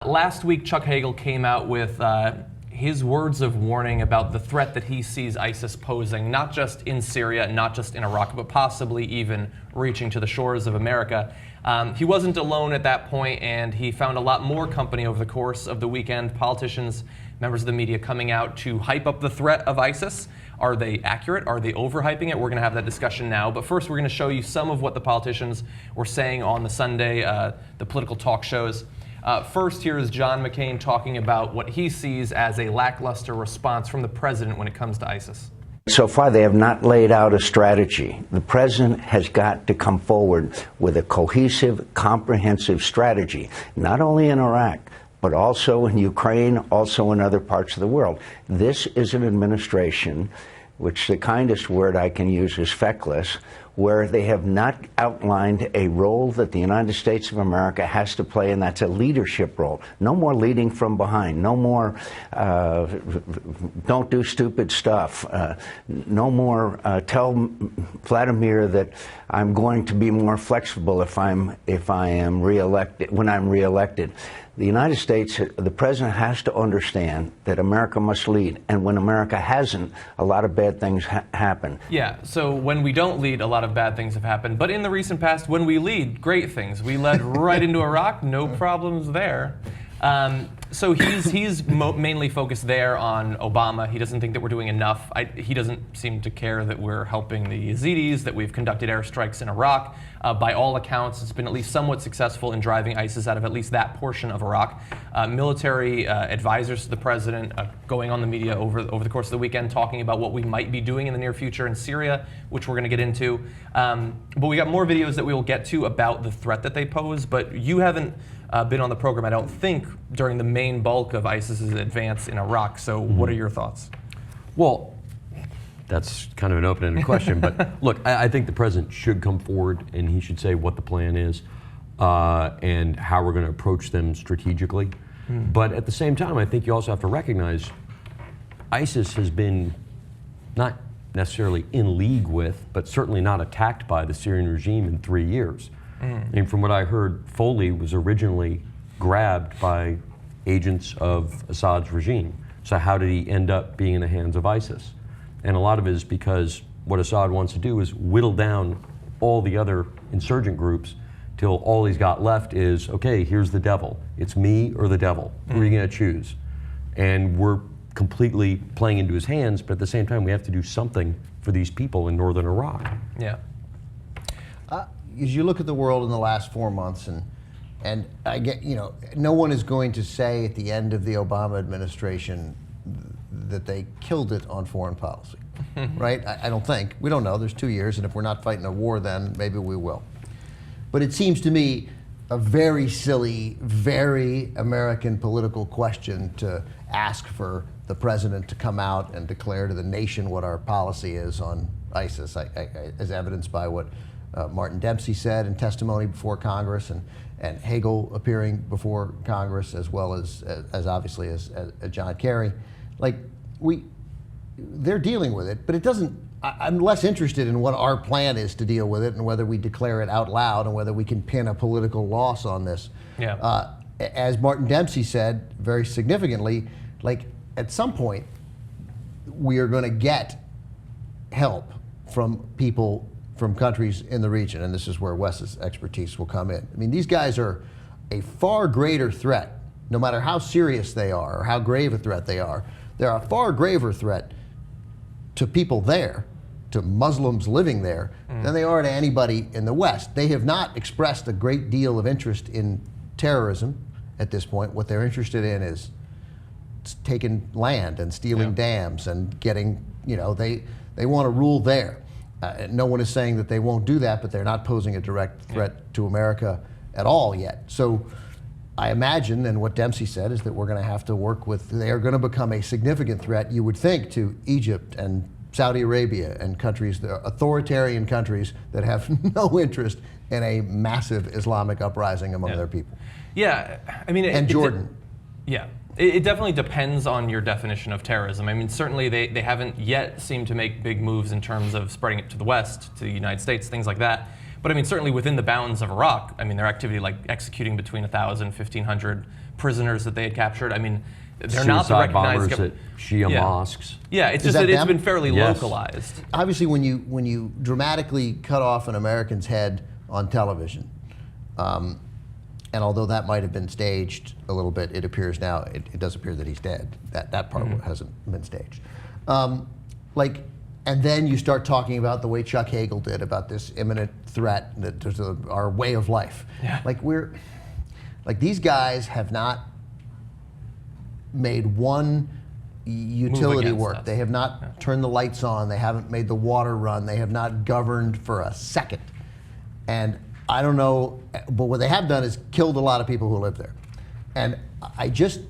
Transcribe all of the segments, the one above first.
Last week, Chuck Hagel came out with his words of warning about the threat that he sees ISIS posing, not just in Syria, not just in Iraq, but possibly even reaching to the shores of America. He wasn't alone at that point, and he found a lot more company over the course of the weekend. Politicians, members of the media coming out to hype up the threat of ISIS. Are they accurate? Are they overhyping it? We're going to have that discussion now. But first, we're going to show you some of what the politicians were saying on the Sunday, the political talk shows. First, here is John McCain talking about what he sees as a lackluster response from the president when it comes to ISIS. So far, they have not laid out a strategy. The president has got to come forward with a cohesive, comprehensive strategy, not only in Iraq, but also in Ukraine, also in other parts of the world. This is an administration, which the kindest word I can use is feckless, where they have not outlined a role that the United States of America has to play, and that's a leadership role. No more leading from behind. No more don't do stupid stuff. No more tell Vladimir that I'm going to be more flexible if I am reelected, when I'm reelected. The United States, the president has to understand that America must lead. And when America hasn't, a lot of bad things happen. Yeah, so when we don't lead, a lot of bad things have happened. But in the recent past, when we lead, great things. We led right into Iraq, no problems there. So he's mainly focused there on Obama. He doesn't think that we're doing enough. He doesn't seem to care that we're helping the Yazidis, that we've conducted airstrikes in Iraq. By all accounts, it's been at least somewhat successful in driving ISIS out of at least that portion of Iraq. Military advisors to the president going on the media over the course of the weekend talking about what we might be doing in the near future in Syria, which we're going to get into. But we got more videos that we will get to about the threat that they pose, but you haven't been on the program, I don't think, during the main bulk of ISIS's advance in Iraq. So what are your thoughts? Well, that's kind of an open-ended question, but look, I think the president should come forward and he should say what the plan is and how we're going to approach them strategically. But at the same time, I think you also have to recognize ISIS has been not necessarily in league with, but certainly not attacked by the Syrian regime in 3 years. And from what I heard, Foley was originally grabbed by agents of Assad's regime. So how did he end up being in the hands of ISIS? And a lot of it is because what Assad wants to do is whittle down all the other insurgent groups till all he's got left is, okay, here's the devil. It's me or the devil. Who are you going to choose? And we're completely playing into his hands, but at the same time, we have to do something for these people in northern Iraq. Yeah. As you look at the world in the last 4 months, and I get, no one is going to say at the end of the Obama administration that they killed it on foreign policy, right? I don't think. We don't know. There's 2 years, and if we're not fighting a war then, maybe we will. But it seems to me a very silly, very American political question to ask for the president to come out and declare to the nation what our policy is on ISIS, as evidenced by what Martin Dempsey said in testimony before Congress, and Hagel appearing before Congress, as well as obviously as John Kerry. Like, they're dealing with it, but it doesn't. I'm less interested in what our plan is to deal with it and whether we declare it out loud and whether we can pin a political loss on this. Yeah. As Martin Dempsey said very significantly, like, at some point we are going to get help from people from countries in the region, and this is where Wes's expertise will come in. I mean, these guys are a far greater threat, no matter how serious they are or how grave a threat they are. They're a far graver threat to people there, to Muslims living there, than they are to anybody in the West. They have not expressed a great deal of interest in terrorism at this point. What they're interested in is taking land and stealing dams and getting, they want to rule there. No one is saying that they won't do that, but they're not posing a direct threat to America at all yet. So I imagine, and what Dempsey said, is that we're going to have to work with, they are going to become a significant threat, you would think, to Egypt and Saudi Arabia and countries, the authoritarian countries that have no interest in a massive Islamic uprising among their people. Yeah, I mean, and Jordan. It definitely depends on your definition of terrorism. I mean, certainly they haven't yet seemed to make big moves in terms of spreading it to the West, to the United States, things like that. But I mean, certainly within the bounds of Iraq, I mean, their activity, like executing between 1,000 and 1,500 prisoners that they had captured. I mean, they're not the Suicide recognized bombers at Shia mosques. Yeah, it's Is just that it's them? been fairly Yes. localized. Obviously, when you dramatically cut off an American's head on television, and although that might have been staged a little bit, it appears now it does appear that he's dead. That part hasn't been staged. And then you start talking about the way Chuck Hagel did about this imminent threat to our way of life. Yeah. These guys have not made one utility against work. us. They have not turned the lights on. They haven't made the water run. They have not governed for a second. And I don't know, but what they have done is killed a lot of people who live there. And I just,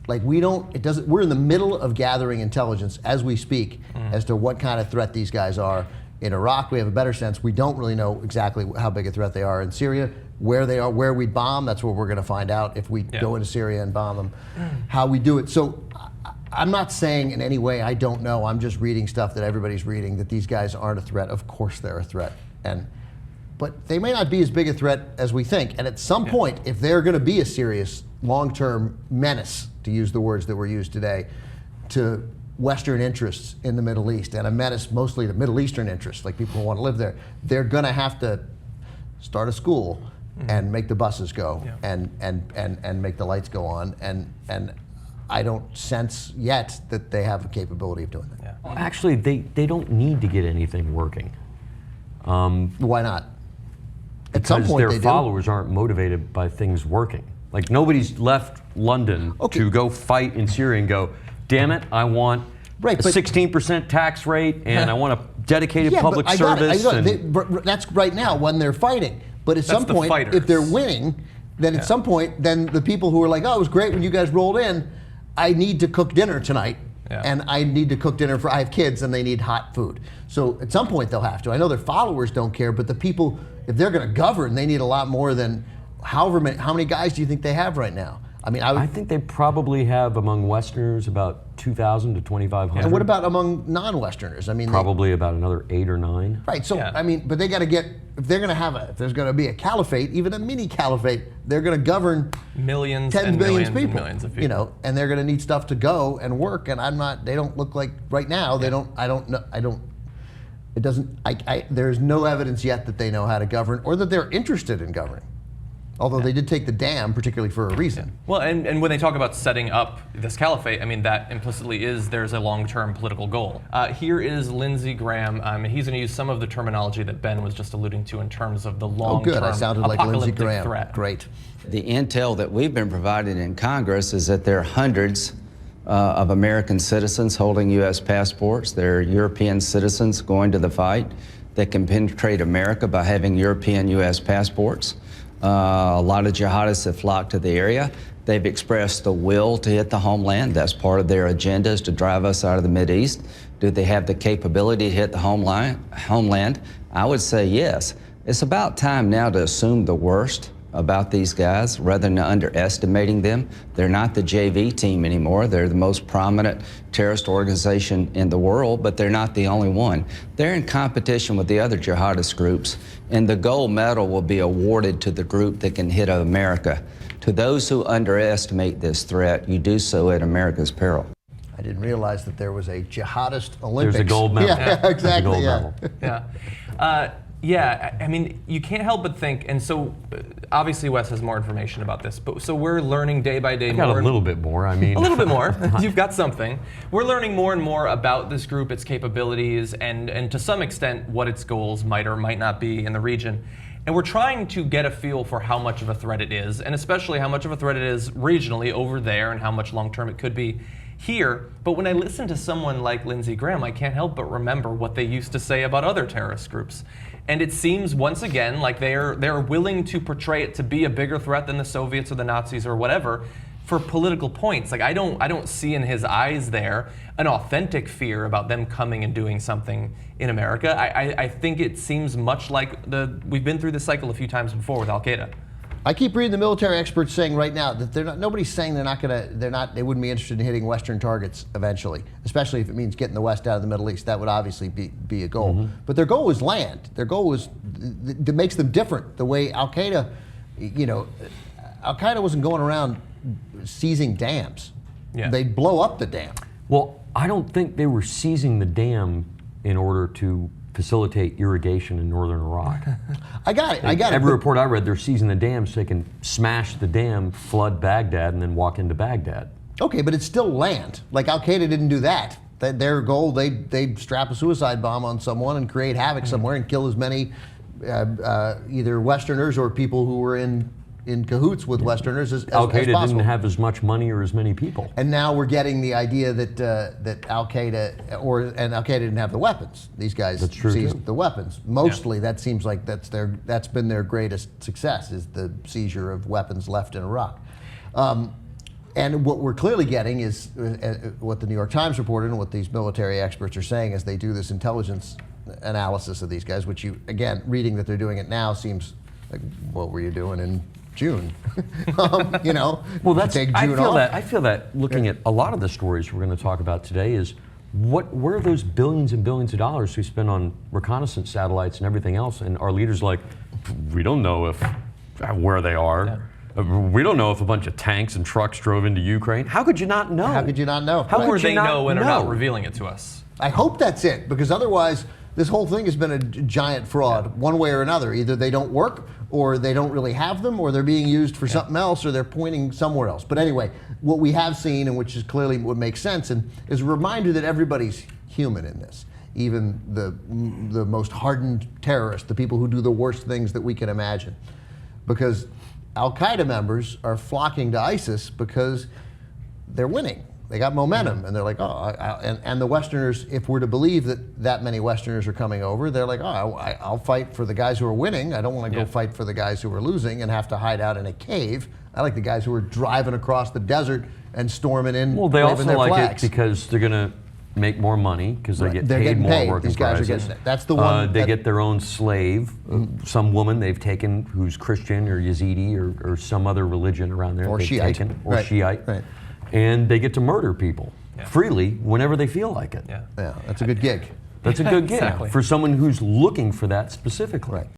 we're in the middle of gathering intelligence as we speak as to what kind of threat these guys are. In Iraq, we have a better sense. We don't really know exactly how big a threat they are. In Syria, where they are, where we bomb, that's what we're going to find out if we go into Syria and bomb them, how we do it. So I'm not saying in any way I don't know. I'm just reading stuff that everybody's reading, that these guys aren't a threat. Of course they're a threat. But they may not be as big a threat as we think. And at some point, if they're going to be a serious long-term menace, to use the words that were used today, to Western interests in the Middle East, and a menace mostly to Middle Eastern interests, like people who want to live there, they're going to have to start a school and make the buses go and make the lights go on. And I don't sense yet that they have a capability of doing that. Yeah. Well, actually, they don't need to get anything working. Why not? At some Because point their they do. followers aren't motivated by things working. Like, nobody's left London to go fight in Syria and go, damn it, I want a 16% tax rate and I want a dedicated public but service. But that's right now when they're fighting. But at some the point, fighters. if they're winning, then at some point, then the people who are like, oh, it was great when you guys rolled in, I need to cook dinner tonight. Yeah. And I need to cook dinner I have kids and they need hot food. So at some point they'll have to. I know their followers don't care, but the people, if they're going to govern, they need a lot more than how many guys do you think they have right now? I mean, I think they probably have among Westerners about 2,000 to 2,500. And what about among non-Westerners? I mean, Probably about another 8 or 9. Right. So I mean, but they got to get, if there's going to be a caliphate, even a mini caliphate, they're going to govern Millions tens and of millions millions of people. and millions of people. You know, and they're going to need stuff to go and work. And they don't look like right now. They don't. I don't know. It doesn't. There's no evidence yet that they know how to govern or that they're interested in governing. Although they did take the dam, particularly for a reason. Well, and when they talk about setting up this caliphate, I mean, that implicitly is there's a long-term political goal. Here is Lindsey Graham. He's going to use some of the terminology that Ben was just alluding to in terms of the long-term Good. I sounded like Lindsey apocalyptic Graham. threat. Great. The intel that we've been provided in Congress is that there are hundreds of American citizens holding U.S. passports. There are European citizens going to the fight that can penetrate America by having European U.S. passports. A lot of jihadists have flocked to the area. They've expressed the will to hit the homeland. That's part of their agenda, is to drive us out of the Mideast. Do they have the capability to hit the homeland? I would say yes. It's about time now to assume the worst about these guys rather than underestimating them. They're not the JV team anymore. They're the most prominent terrorist organization in the world, but they're not the only one. They're in competition with the other jihadist groups, and the gold medal will be awarded to the group that can hit America. To those who underestimate this threat, you do so at America's peril. I didn't realize that there was a jihadist Olympics. There's a gold medal. Yeah, exactly. There's a gold Yeah. medal. Yeah, I mean, you can't help but think, and so obviously Wes has more information about this, but so we're learning day by day I got more. a little bit more. I mean, A little bit more. You've got something. We're learning more and more about this group, its capabilities, and to some extent what its goals might or might not be in the region. And we're trying to get a feel for how much of a threat it is, and especially how much of a threat it is regionally over there and how much long term it could be here. But when I listen to someone like Lindsey Graham, I can't help but remember what they used to say about other terrorist groups. And it seems once again like they're willing to portray it to be a bigger threat than the Soviets or the Nazis or whatever for political points. Like I don't see in his eyes there an authentic fear about them coming and doing something in America. I think it seems much like we've been through this cycle a few times before with Al-Qaeda. I keep reading the military experts saying right now that nobody's saying they wouldn't be interested in hitting Western targets eventually, especially if it means getting the West out of the Middle East. That would obviously be a goal. Mm-hmm. But their goal is land. Their goal is that makes them different. The way Al-Qaeda, Al-Qaeda wasn't going around seizing dams. Yeah. They'd blow up the dam. Well, I don't think they were seizing the dam in order to facilitate irrigation in northern Iraq. I got it. Every report I read, they're seizing the dam so they can smash the dam, flood Baghdad, and then walk into Baghdad. Okay, but it's still land. Like Al-Qaeda didn't do that. Their goal, they strap a suicide bomb on someone and create havoc somewhere and kill as many either Westerners or people who were in cahoots with Westerners as Al-Qaeda possible. didn't have as much money or as many people. And now we're getting the idea that Al-Qaeda and Al-Qaeda didn't have the weapons. These guys That's true, seized too. the weapons. Mostly, that seems like that's been their greatest success, is the seizure of weapons left in Iraq. And what we're clearly getting is what the New York Times reported and what these military experts are saying as they do this intelligence analysis of these guys, which you, again, reading that they're doing it now seems like, what were you doing in June? You know, Well, that's. take I June feel off. that. I feel that looking at a lot of the stories we're going to talk about today is where are those billions and billions of dollars we spend on reconnaissance satellites and everything else, and our leaders like, we don't know where they are. Yeah. We don't know if a bunch of tanks and trucks drove into Ukraine. How could you not know? How could you not know? How Or could you they not know and are not know? revealing it to us. I hope that's it, because otherwise this whole thing has been a giant fraud, one way or another. Either they don't work, or they don't really have them, or they're being used for something else, or they're pointing somewhere else. But anyway, what we have seen, and which is clearly what makes sense, and is a reminder that everybody's human in this. Even the most hardened terrorists, the people who do the worst things that we can imagine. Because Al-Qaeda members are flocking to ISIS because they're winning. They got momentum, and they're like, and the Westerners, if we're to believe that many Westerners are coming over, they're like, I'll fight for the guys who are winning. I don't want to go fight for the guys who are losing and have to hide out in a cave. I like the guys who are driving across the desert and storming in. Well, they waving also their like flags. it because they're going to make more money because they get They're paid getting more paid. working These guys are prices. getting- that's the one They that- get their own slave, some woman they've taken who's Christian or Yazidi or some other religion around there. Or they've Shiite. taken, or Right, Shiite. right. And they get to murder people Yeah. freely whenever they feel like it. Yeah. Yeah, that's a good gig. That's a good gig Exactly. for someone who's looking for that specifically. Right.